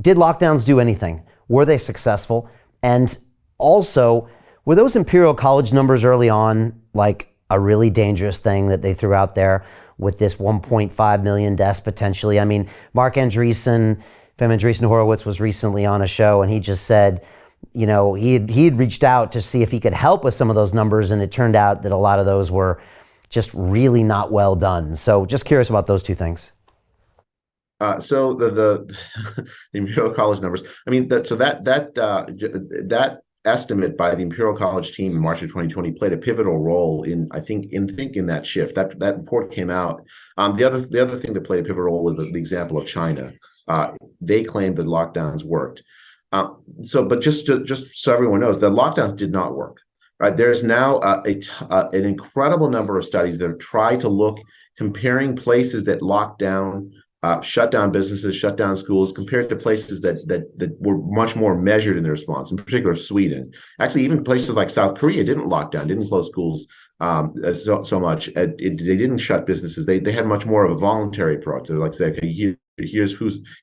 did lockdowns do anything? Were they successful? And also, were those Imperial College numbers early on like a really dangerous thing that they threw out there with this 1.5 million deaths potentially? I mean, Mark Andreessen, Horowitz was recently on a show and he just said, you know, he'd reached out to see if he could help with some of those numbers, and it turned out that a lot of those were just really not well done. So just curious about those two things. So the Imperial College numbers. I mean, that estimate by the Imperial College team in March of 2020 played a pivotal role in that shift. That report came out. The other thing that played a pivotal role was the example of China. They claimed that lockdowns worked. But just so everyone knows, the lockdowns did not work. Right? There's now an incredible number of studies that have tried to look, comparing places that locked down, shut down businesses, shut down schools, compared to places that were much more measured in their response, in particular Sweden. Actually, even places like South Korea didn't lock down, didn't close schools so much. They didn't shut businesses. They had much more of a voluntary approach. They're like, say, okay,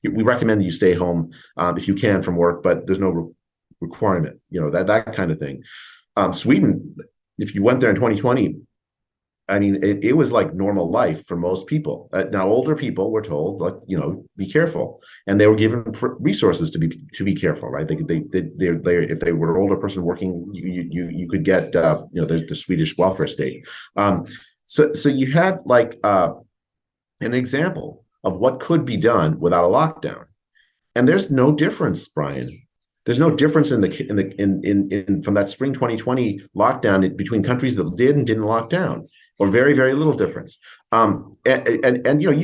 we recommend that you stay home if you can from work, but there's no requirement, that kind of thing. Sweden, if you went there in 2020, I mean, it was like normal life for most people. Now, older people were told, like, be careful, and they were given resources to be careful, right? They if they were an older person working, you could get there's the Swedish welfare state. So you had like an example of what could be done without a lockdown, and there's no difference, Brian. There's no difference from that spring 2020 lockdown between countries that did and didn't lock down, or very, very little difference. You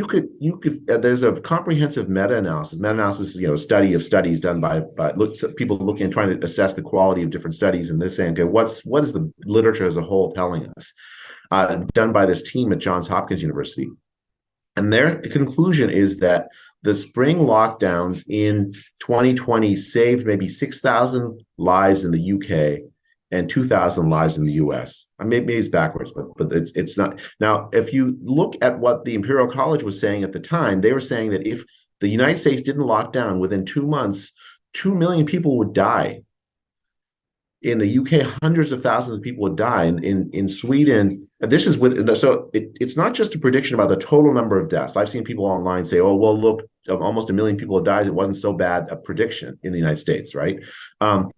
could there's a comprehensive meta-analysis. Meta-analysis is a study of studies done by people looking and trying to assess the quality of different studies, and they're saying, okay, what is the literature as a whole telling us? Done by this team at Johns Hopkins University, and their conclusion is that the spring lockdowns in 2020 saved maybe 6,000 lives in the UK and 2,000 lives in the US. I mean, maybe it's backwards, but it's not. Now, if you look at what the Imperial College was saying at the time, they were saying that if the United States didn't lock down within 2 months, 2 million people would die. In the UK, hundreds of thousands of people would die. In Sweden, this is it's not just a prediction about the total number of deaths. I've seen people online say, "Oh, well, look, almost 1 million people have died. It wasn't so bad a prediction in the United States, right?" But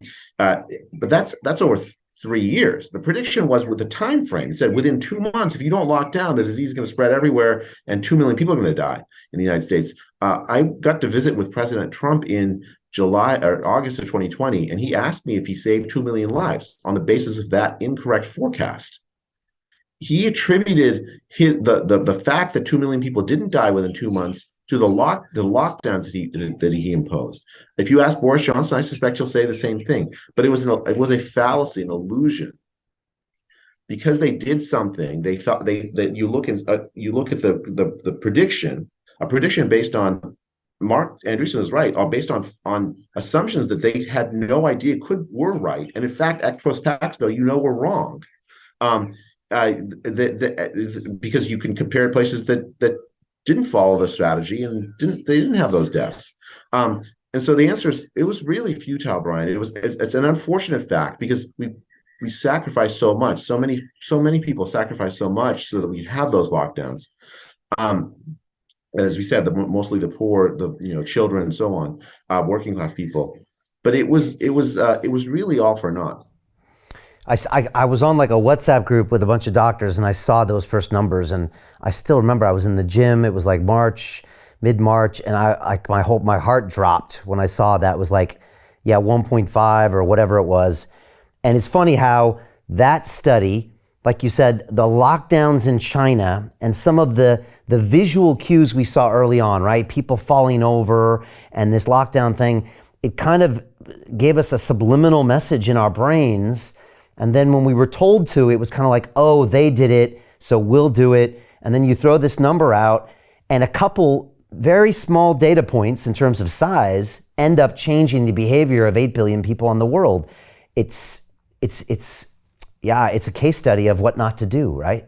that's over 3 years. The prediction was with the time frame. It said within 2 months, if you don't lock down, the disease is going to spread everywhere, and 2 million people are going to die in the United States. I got to visit with President Trump in July or August of 2020, and he asked me if he saved 2 million lives on the basis of that incorrect forecast. He attributed the fact that 2 million people didn't die within 2 months to the lockdowns that he imposed. If you ask Boris Johnson, I suspect he'll say the same thing. But it was a fallacy, an illusion, because they did something. They thought that you look at the prediction, a prediction based on. Mark Andreessen is right, based on assumptions that they had no idea were right, and in fact, ex post facto, were wrong, because you can compare places that didn't follow the strategy and didn't have those deaths, and so the answer is it was really futile, Brian. It's an unfortunate fact because we sacrificed so much, so many people sacrificed so much so that we have those lockdowns. As we said, mostly the poor, the children, and so on, working class people. But it was really all for naught. I was on like a WhatsApp group with a bunch of doctors, and I saw those first numbers, and I still remember I was in the gym. It was like mid-March, and my heart dropped when I saw that. It was like, 1.5 or whatever it was. And it's funny how that study, like you said, the lockdowns in China and some of the visual cues we saw early on, right? People falling over and this lockdown thing, it kind of gave us a subliminal message in our brains. And then when we were told to, it was kind of like, oh, they did it, so we'll do it. And then you throw this number out, and a couple very small data points in terms of size end up changing the behavior of 8 billion people in the world. It's a case study of what not to do, right?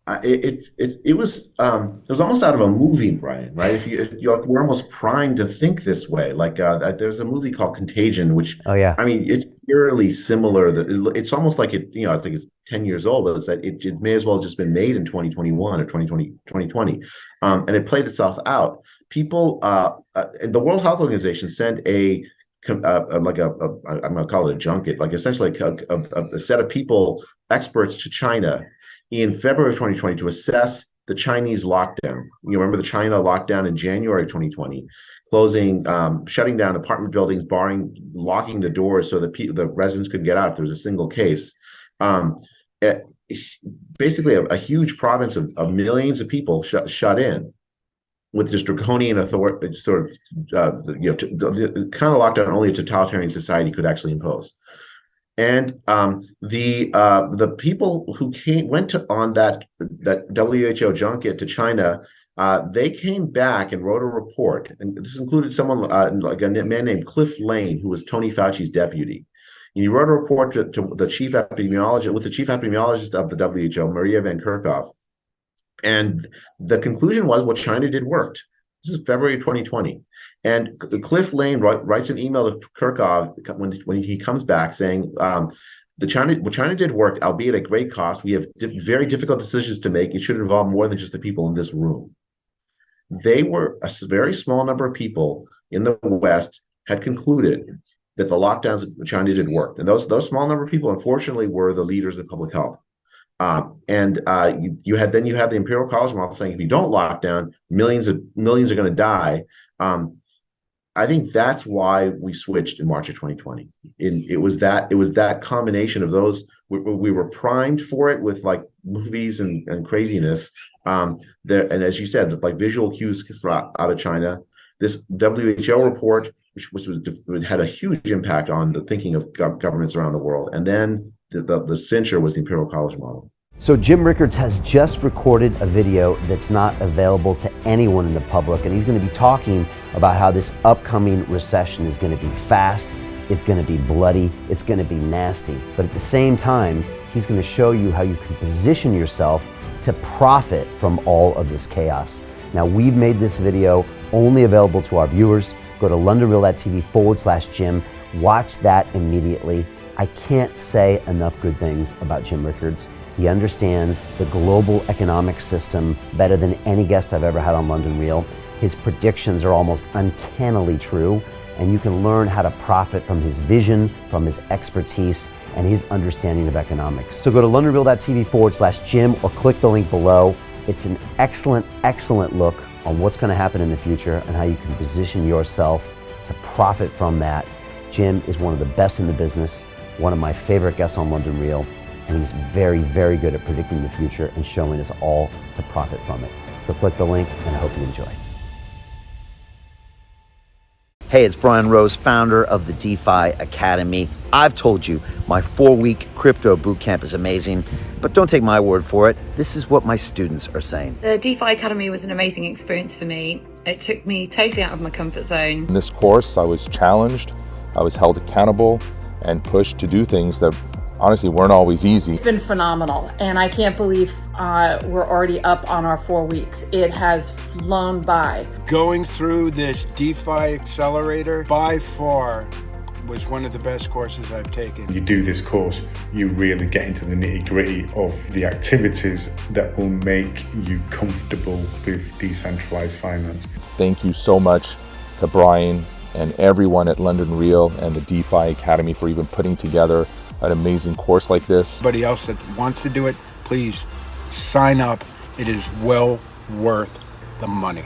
It was almost out of a movie, Brian, right? We're almost primed to think this way. Like there's a movie called Contagion, which Oh yeah. I mean, it's eerily similar. It's almost like I think it's 10 years old, but it's that it may as well have just been made in 2021 or 2020, and it played itself out. People, the World Health Organization sent I'm going to call it a junket, like essentially a set of people, experts to China in February of 2020 to assess the Chinese lockdown. You remember the China lockdown in January of 2020, shutting down apartment buildings, locking the doors so that the residents couldn't get out if there was a single case. Basically, a huge province of millions of people shut in with just draconian authority, sort of, the kind of lockdown only a totalitarian society could actually impose. And the people who went on that WHO junket to China, they came back and wrote a report, and this included someone like a man named Cliff Lane, who was Tony Fauci's deputy. And he wrote a report to the chief epidemiologist of the WHO, Maria Van Kerkhove. And the conclusion was what China did worked. This is February 2020. And Cliff Lane writes an email to Kerkhove when he comes back saying, what China did worked, albeit at great cost. We have very difficult decisions to make. It should involve more than just the people in this room. They were a very small number of people in the West had concluded that the lockdowns that China did worked. And those small number of people, unfortunately, were the leaders of public health. You had the Imperial College model saying if you don't lock down, millions are going to die. I think that's why we switched in March of 2020. It was that combination of those. We were primed for it with like movies and craziness. And as you said, like visual cues out of China. This WHO report, which had a huge impact on the thinking of governments around the world, and then the cincher was the Imperial College model. So Jim Rickards has just recorded a video that's not available to anyone in the public, and he's going to be talking about how this upcoming recession is going to be fast, it's going to be bloody, it's going to be nasty. But at the same time, he's going to show you how you can position yourself to profit from all of this chaos. Now, we've made this video only available to our viewers. Go to londonreal.tv/Jim. Watch that immediately. I can't say enough good things about Jim Rickards. He understands the global economic system better than any guest I've ever had on London Real. His predictions are almost uncannily true, and you can learn how to profit from his vision, from his expertise, and his understanding of economics. So go to londonreal.tv/Jim or click the link below. It's an excellent, excellent look on what's going to happen in the future and how you can position yourself to profit from that. Jim is one of the best in the business, one of my favorite guests on London Real, and he's very, very good at predicting the future and showing us all to profit from it. So click the link, and I hope you enjoy. Hey, it's Brian Rose, founder of the DeFi Academy. I've told you my 4-week crypto bootcamp is amazing, but don't take my word for it. This is what my students are saying. The DeFi Academy was an amazing experience for me. It took me totally out of my comfort zone. In this course, I was challenged, I was held accountable, and pushed to do things that honestly weren't always easy. It's been phenomenal, and I can't believe we're already up on our 4 weeks. It has flown by. Going through this DeFi accelerator by far was one of the best courses I've taken. You do this course, you really get into the nitty-gritty of the activities that will make you comfortable with decentralized finance. Thank you so much to Brian and everyone at London Real and the DeFi Academy for even putting together an amazing course like this. Anybody else that wants to do it, please sign up. It is well worth the money.